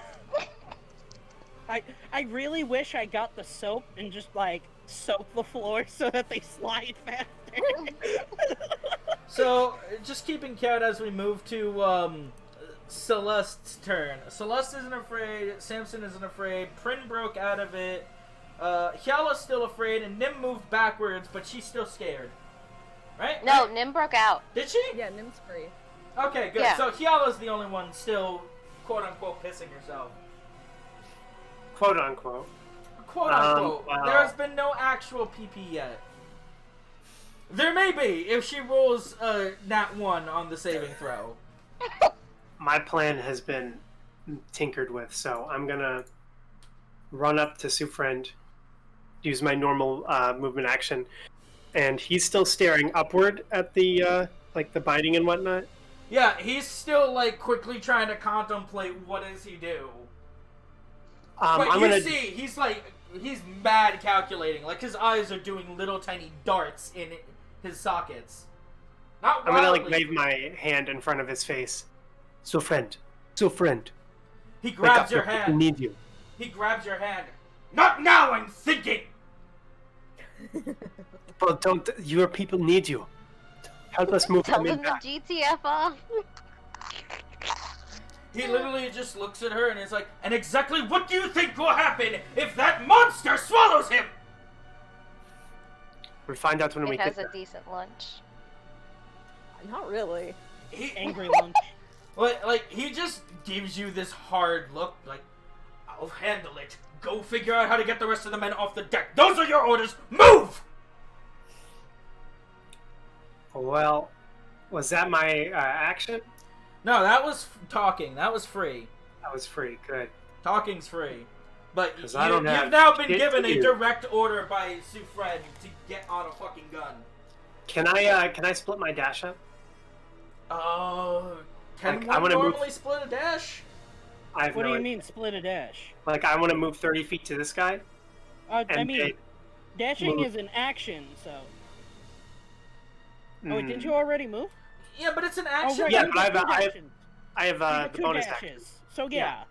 I really wish I got the soap and just like soap the floor so that they slide faster. So, just keeping count as we move to Celeste's turn. Celeste isn't afraid, Samson isn't afraid, Prin broke out of it, Hyala's still afraid, and Nim moved backwards, but she's still scared. Right? No, Right? Nim broke out. Did she? Yeah, Nim's free. Okay, good. Yeah. So Hyala's the only one still, quote-unquote, pissing herself. Quote unquote. Quote-unquote. wow. There has been no actual PP yet. There may be, if she rolls nat 1 on the saving throw. My plan has been tinkered with, so I'm gonna run up to Sufriend use my normal movement action, and he's still staring upward at the like the biting and whatnot. Yeah, he's still like quickly trying to contemplate what does he do. But I'm you gonna see, he's mad calculating. Like his eyes are doing little tiny darts in his sockets. Not I'm gonna like wildly. wave my hand in front of his face. So friend, He wake grabs up, your people hand. need you. He grabs your hand. Not now, I'm thinking! But don't your people need you? Help us move Tell them in them back. the GTF off. He literally just looks at her and is like, and exactly what do you think will happen if that monster swallows him? We'll find out when we It get has a there. decent lunch. Not really. Angry lunch. Like, he just gives you this hard look, like, I'll handle it. Go figure out how to get the rest of the men off the deck. Those are your orders. Move! Well, was that my action? No, that was talking. That was free. That was free. Good. Talking's free. But 'Cause I don't you've have now been shit given to a do. direct order by Sufred to get on a fucking gun. Can I split my dash up? Can Like, I one wanna move- normally split a dash? I have What no do you idea. mean split a dash? Like I want to move 30 feet to this guy. I And mean, dashing move. is an action, so. Oh, Mm, didn't you already move? Yeah, but it's an Oh, action. right, Yeah, you but get two I have actions. I have You get the two bonus dashes. action. So yeah.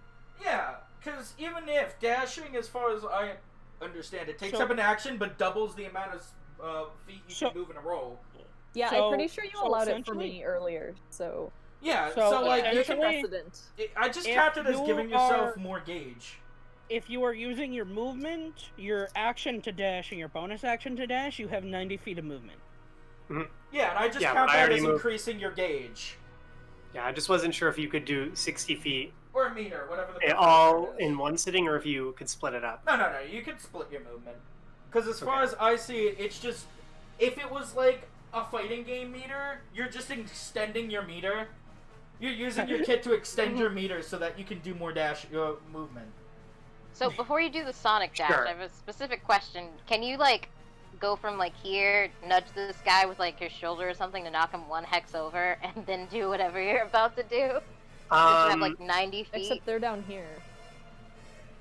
Yeah, because even if dashing, as far as I understand, it takes So- up an action but doubles the amount of feet you So- can move in a roll. Yeah, So- I'm pretty sure you so allowed it for essentially- me earlier, so Yeah, So, so, like you can. essentially- precedent. I just if counted as you giving yourself are- more gauge. If you are using your movement, your action to dash, and your bonus action to dash, you have 90 feet of movement. Yeah, and I just Yeah, count but I that already as moved. increasing your gauge. Yeah, I just wasn't sure if you could do 60 feet Or a meter, whatever the all is. in one sitting, or if you could split it up. No, you can split your movement. Because as far Okay. as I see it, it's just... If it was like a fighting game meter, you're just extending your meter. You're using your kit to extend your meter so that you can do more dash movement. So before you do the Sonic dash, Sure. I have a specific question. Can you like go from like here, nudge this guy with like your shoulder or something to knock him one hex over, and then do whatever you're about to do? You have like 90 feet. Except they're down here.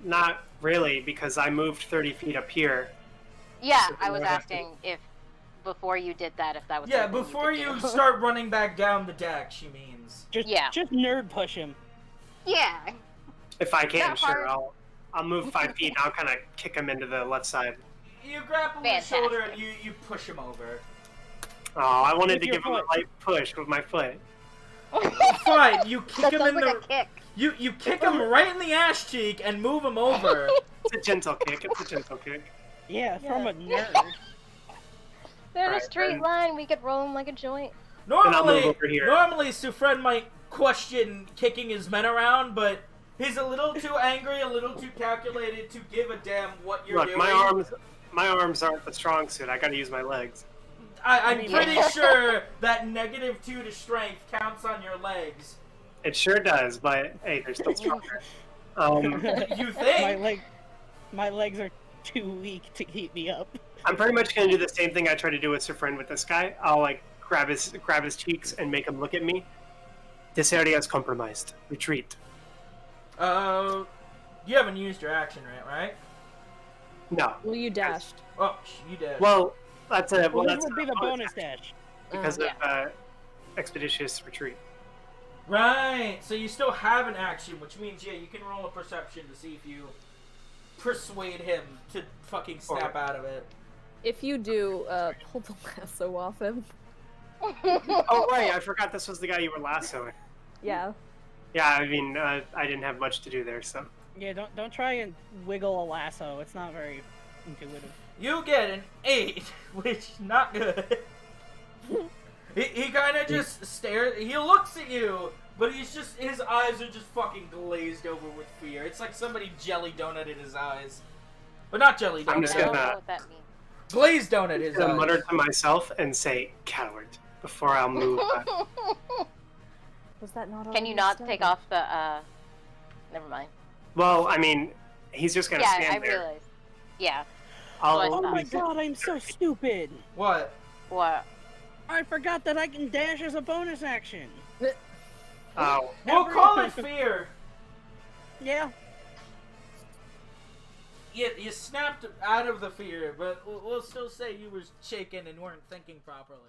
Not really, because I moved 30 feet up here. Yeah, So I was what happened? asking if before you did that, if that was Yeah, something before you, you could do. start running back down the deck, she means. Just, Yeah. just nerd push him. Yeah. If I can, Not sure. hard. I'll move 5 feet and I'll kind of kick him into the left side. You grapple his Fantastic. shoulder and you push him over. Oh, I wanted With to your give him a foot. light push with my foot. Fine, you kick That him sounds in like the... a kick. You kick him right in the ass cheek and move him over. It's a gentle kick. It's a gentle kick. Yeah, from Yeah. a nerd. They're in a Alright, straight then. line. We could roll him like a joint. I'll move Normally, over here. Sufred might question kicking his men around, but he's a little too angry, a little too calculated to give a damn what you're Look, doing. my arms aren't the strong suit. I gotta use my legs. I'm Yeah. pretty sure that -2 to strength counts on your legs. It sure does, but hey, they're still stronger. You think? My legs are too weak to keep me up. I'm pretty much gonna do the same thing I tried to do with Sir Friend with this guy. I'll like grab his cheeks and make him look at me. This area is compromised. Retreat. You haven't used your action right? No. Well, you dashed. Oh, you did. Well, that's a Well, this that's would be a the bonus dash. because Yeah. of expeditious retreat. Right, so you still have an action, which means, yeah, you can roll a perception to see if you persuade him to fucking snap out of it. If you do, pull the lasso off him. Oh right, I forgot this was the guy you were lassoing. Yeah. Yeah, I mean, I didn't have much to do there, so. Yeah, don't try and wiggle a lasso. It's not very intuitive. You get an 8, which not good. he kind of just stares. He looks at you, but his eyes are just fucking glazed over with fear. It's like somebody jelly donutted his eyes, but not jelly I'm donut. just I don't gonna- know what that means. Glazed donut his I'm gonna eyes. mutter to myself and say "coward" before I'll move. Was that not Can already you not established? take off the, Never mind. Well, I mean, he's just gonna Yeah, stand I there. realized. Yeah. What's Oh that? my god, I'm so stupid. What? What? I forgot that I can dash as a bonus action. Oh. We'll call it fear. Yeah. You snapped out of the fear, but we'll still say you were shaken and weren't thinking properly.